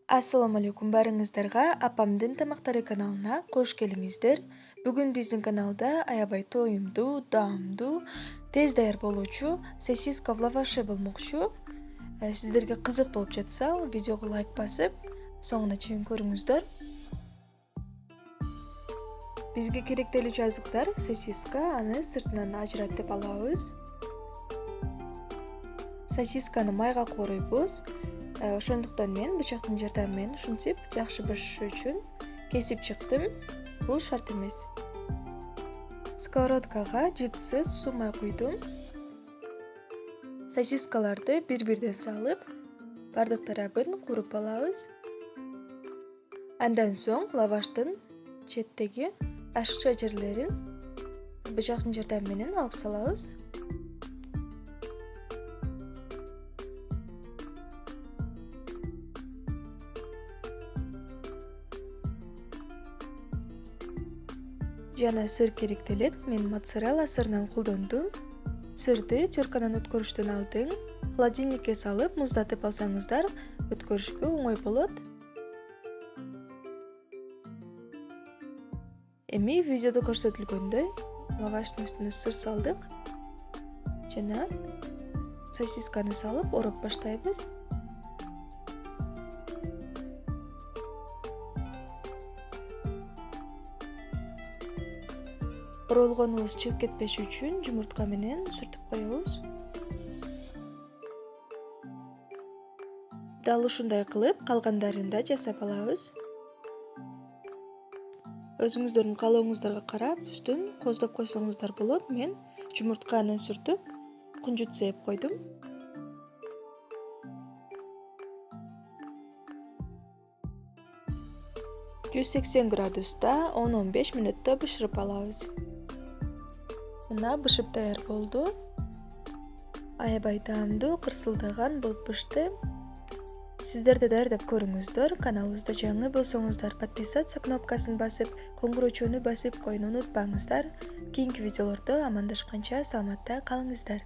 Ассаламу алейкум барыңыздарга апамдын тамактары каналына кош келиңиздер. Бүгүн биздин каналда аябай тоюмдуу, даамдуу, тез даяр болуучу сосиска в лаваше болмокчу. Сиздерге кызык болуп жатса, видеого лайк басып, соңуна чейин көрүңүздөр. Бизге керектелүүчү азыктар сосиска, аны сыртынан ажыратып алабыз. Сосисканы майга кууройбуз. Ошондуктан мен бычактын жардамы менен ушинтип жакшы бышышы үчүн кесип чыктым. Бул шарт эмес. Сковородкага жытсыз суу май куйдум. Сосискаларды бир-бирден салып, бардык тарабын кууруп алабыз. Андан соң лаваштын четтеги ашыкча жерлерин бычактын жардамы менен алып салабыз. Жана сыр керектелет. Мен моцарелла сырынан колдондум. Сырды чоркадан өткөрүштөн алдын холодильникке салып, муздатып алсаңыздар, өткөрүшкө оңой болот. Эми видеодо көрсөтүлгөндөй лаваштын үстүнө сыр салдык жана сосисканы салып ороп баштайбыз. Оролгонубуз чыгып кетпеш үчүн жумуртка менен сүртүп коебуз. Дал ушундай кылып калгандарын да жасап алабыз. Өзүңүздөрдүн каалооңуздарга карап, үстүн коздоп койсоңуздар болот. Мен жумуртканы сүртүп, кунжут сээп койдум. градуста 10-15 мүнөттө бышырып алабыз. Мына бышып даяр болду. Аябай даамдуу, кырсылдаган болуп бышты. Сиздер да даярдап көрүңүздөр. Каналыбызда жаңы болсоңуздар, подписаться кнопкасын басып, коңгурочууну басып коюуну унутпаңыздар. Кийинки видеолордо амандашканча саламатта калыңыздар.